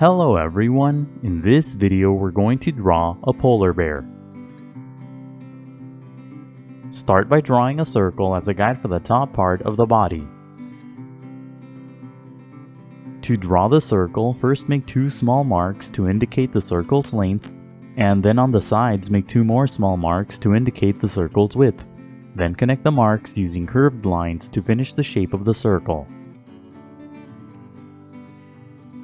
Hello everyone, in this video we're going to draw a polar bear. Start by drawing a circle as a guide for the top part of the body. To draw the circle, first make two small marks to indicate the circle's length, and then on the sides make two more small marks to indicate the circle's width. Then connect the marks using curved lines to finish the shape of the circle.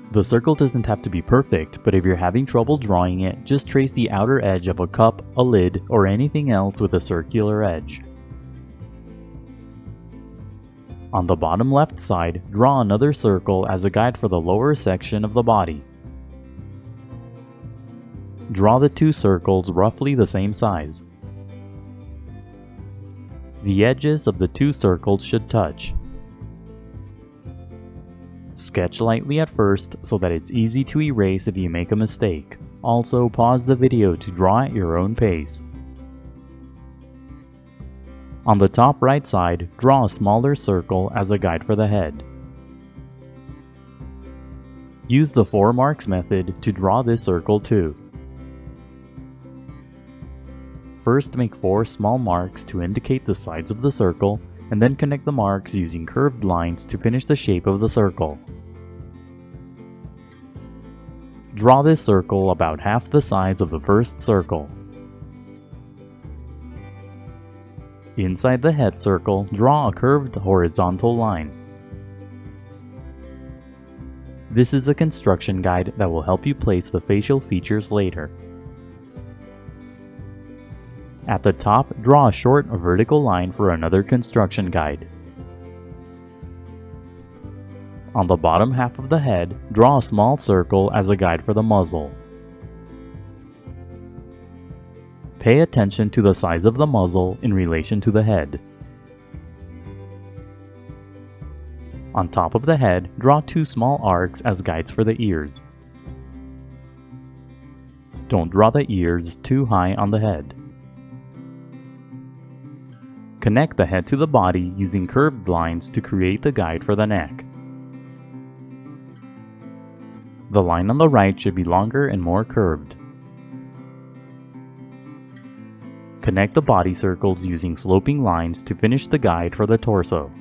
The circle doesn't have to be perfect, but if you're having trouble drawing it, just trace the outer edge of a cup, a lid, or anything else with a circular edge. On the bottom left side, draw another circle as a guide for the lower section of the body. Draw the two circles roughly the same size. The edges of the two circles should touch. Sketch lightly at first so that it's easy to erase if you make a mistake. Also, pause the video to draw at your own pace. On the top right side, draw a smaller circle as a guide for the head. Use the 4 marks method to draw this circle too. First make 4 small marks to indicate the sides of the circle, and then connect the marks using curved lines to finish the shape of the circle. Draw this circle about half the size of the first circle. Inside the head circle, draw a curved horizontal line. This is a construction guide that will help you place the facial features later. At the top, draw a short vertical line for another construction guide. On the bottom half of the head, draw a small circle as a guide for the muzzle. Pay attention to the size of the muzzle in relation to the head. On top of the head, draw 2 small arcs as guides for the ears. Don't draw the ears too high on the head. Connect the head to the body using curved lines to create the guide for the neck. The line on the right should be longer and more curved. Connect the body circles using sloping lines to finish the guide for the torso.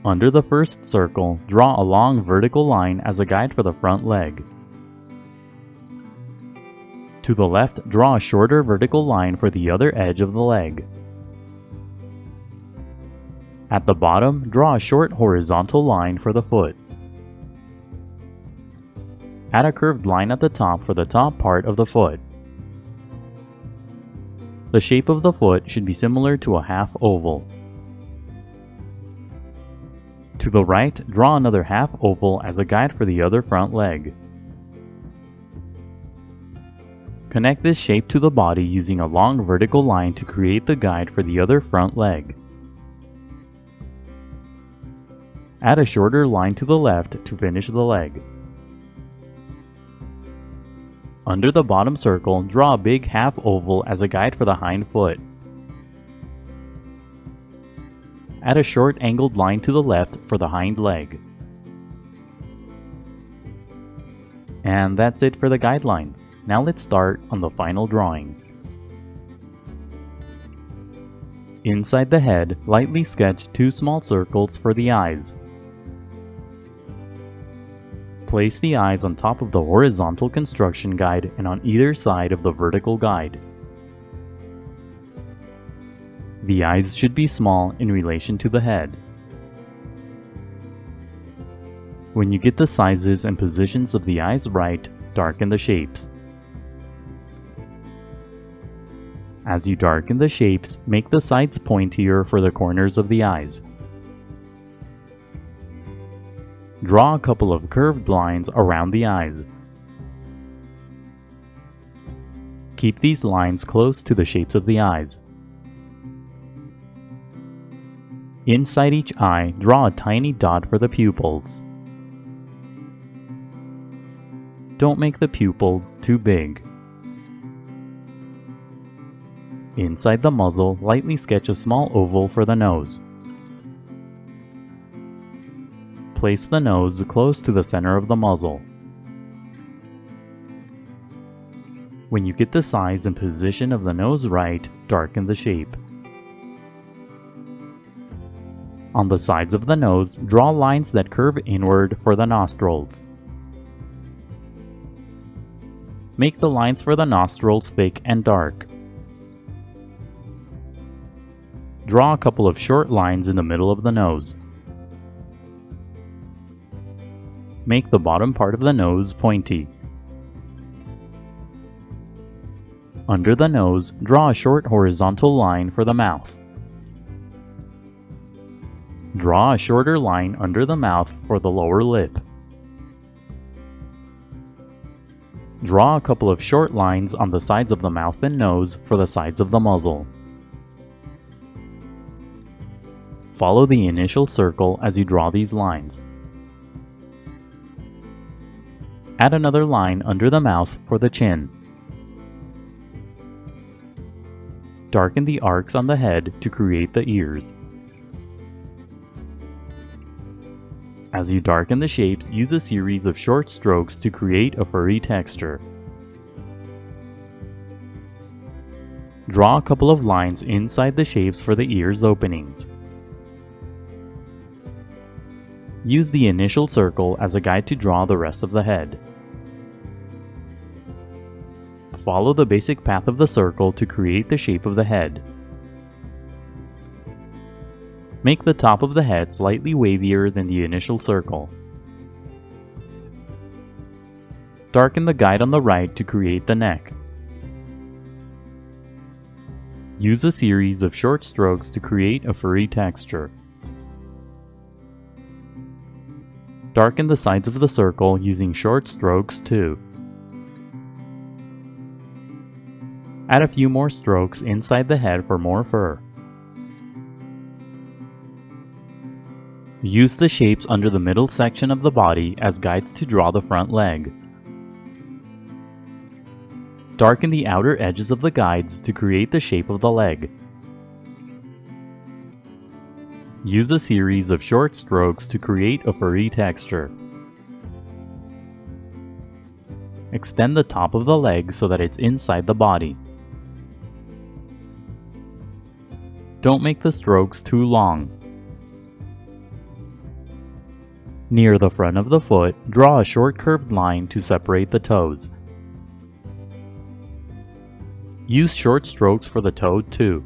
Under the first circle, draw a long vertical line as a guide for the front leg. To the left, draw a shorter vertical line for the other edge of the leg. At the bottom, draw a short horizontal line for the foot. Add a curved line at the top for the top part of the foot. The shape of the foot should be similar to a half oval. To the right, draw another half oval as a guide for the other front leg. Connect this shape to the body using a long vertical line to create the guide for the other front leg. Add a shorter line to the left to finish the leg. Under the bottom circle, draw a big half oval as a guide for the hind foot. Add a short angled line to the left for the hind leg. And that's it for the guidelines. Now let's start on the final drawing. Inside the head, lightly sketch 2 small circles for the eyes. Place the eyes on top of the horizontal construction guide and on either side of the vertical guide. The eyes should be small in relation to the head. When you get the sizes and positions of the eyes right, darken the shapes. As you darken the shapes, make the sides pointier for the corners of the eyes. Draw a couple of curved lines around the eyes. Keep these lines close to the shapes of the eyes. Inside each eye, draw a tiny dot for the pupils. Don't make the pupils too big. Inside the muzzle, lightly sketch a small oval for the nose. place the nose close to the center of the muzzle. When you get the size and position of the nose right, darken the shape. On the sides of the nose, draw lines that curve inward for the nostrils. Make the lines for the nostrils thick and dark. Draw a couple of short lines in the middle of the nose. Make the bottom part of the nose pointy. Under the nose, draw a short horizontal line for the mouth. Draw a shorter line under the mouth for the lower lip. Draw a couple of short lines on the sides of the mouth and nose for the sides of the muzzle. Follow the initial circle as you draw these lines. Add another line under the mouth for the chin. Darken the arcs on the head to create the ears. As you darken the shapes, use a series of short strokes to create a furry texture. Draw a couple of lines inside the shapes for the ears openings. Use the initial circle as a guide to draw the rest of the head. Follow the basic path of the circle to create the shape of the head. Make the top of the head slightly wavier than the initial circle. Darken the guide on the right to create the neck. Use a series of short strokes to create a furry texture. Darken the sides of the circle using short strokes too. Add a few more strokes inside the head for more fur. Use the shapes under the middle section of the body as guides to draw the front leg. Darken the outer edges of the guides to create the shape of the leg. Use a series of short strokes to create a furry texture. Extend the top of the leg so that it's inside the body. Don't make the strokes too long. Near the front of the foot, draw a short curved line to separate the toes. Use short strokes for the toe too.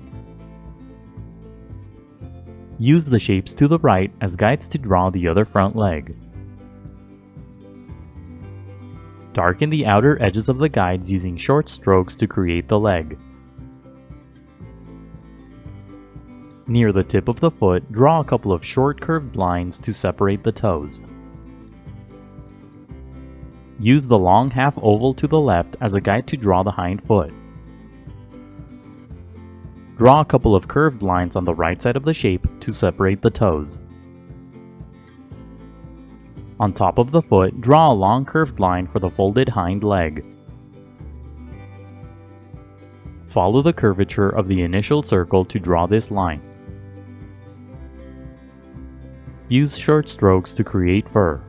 Use the shapes to the right as guides to draw the other front leg. Darken the outer edges of the guides using short strokes to create the leg. Near the tip of the foot, draw a couple of short curved lines to separate the toes. Use the long half oval to the left as a guide to draw the hind foot. Draw a couple of curved lines on the right side of the shape to separate the toes. On top of the foot, draw a long curved line for the folded hind leg. Follow the curvature of the initial circle to draw this line. Use short strokes to create fur.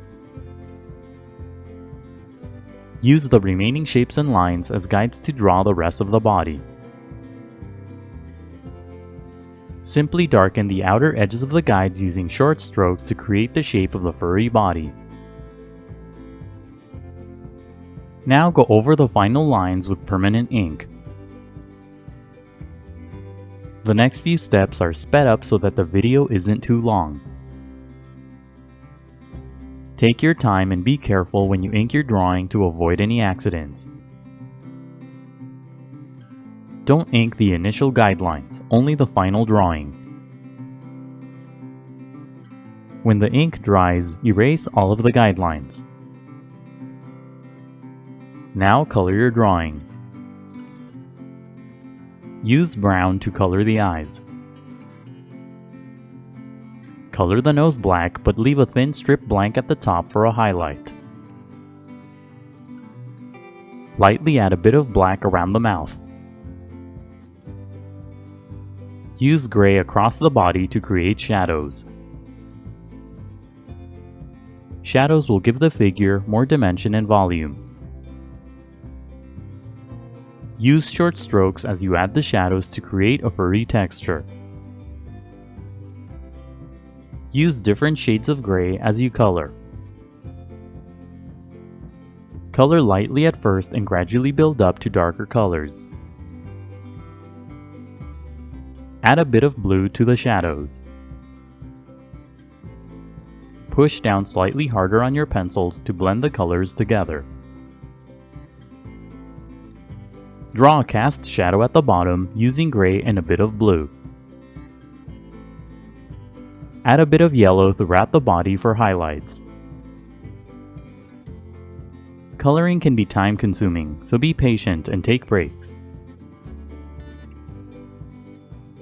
Use the remaining shapes and lines as guides to draw the rest of the body. Simply darken the outer edges of the guides using short strokes to create the shape of the furry body. Now go over the final lines with permanent ink. The next few steps are sped up so that the video isn't too long. Take your time and be careful when you ink your drawing to avoid any accidents. Don't ink the initial guidelines, only the final drawing. When the ink dries, erase all of the guidelines. Now color your drawing. Use brown to color the eyes. Color the nose black, but leave a thin strip blank at the top for a highlight. Lightly add a bit of black around the mouth. Use gray across the body to create shadows. Shadows will give the figure more dimension and volume. Use short strokes as you add the shadows to create a furry texture. Use different shades of gray as you color. Color lightly at first and gradually build up to darker colors. Add a bit of blue to the shadows. Push down slightly harder on your pencils to blend the colors together. Draw a cast shadow at the bottom using gray and a bit of blue. Add a bit of yellow throughout the body for highlights. Coloring can be time-consuming, so be patient and take breaks.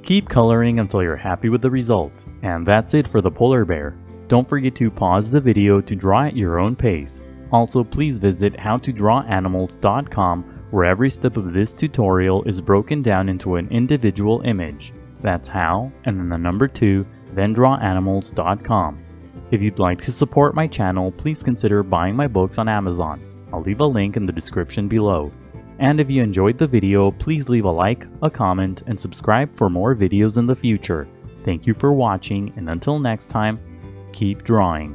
Keep coloring until you're happy with the result. And that's it for the polar bear. Don't forget to pause the video to draw at your own pace. Also, please visit howtodrawanimals.com, where every step of this tutorial is broken down into an individual image. That's how, and then the number 2, then drawanimals.com. If you'd like to support my channel, please consider buying my books on Amazon. I'll leave a link in the description below. And if you enjoyed the video, please leave a like, a comment, and subscribe for more videos in the future. Thank you for watching, and until next time, keep drawing.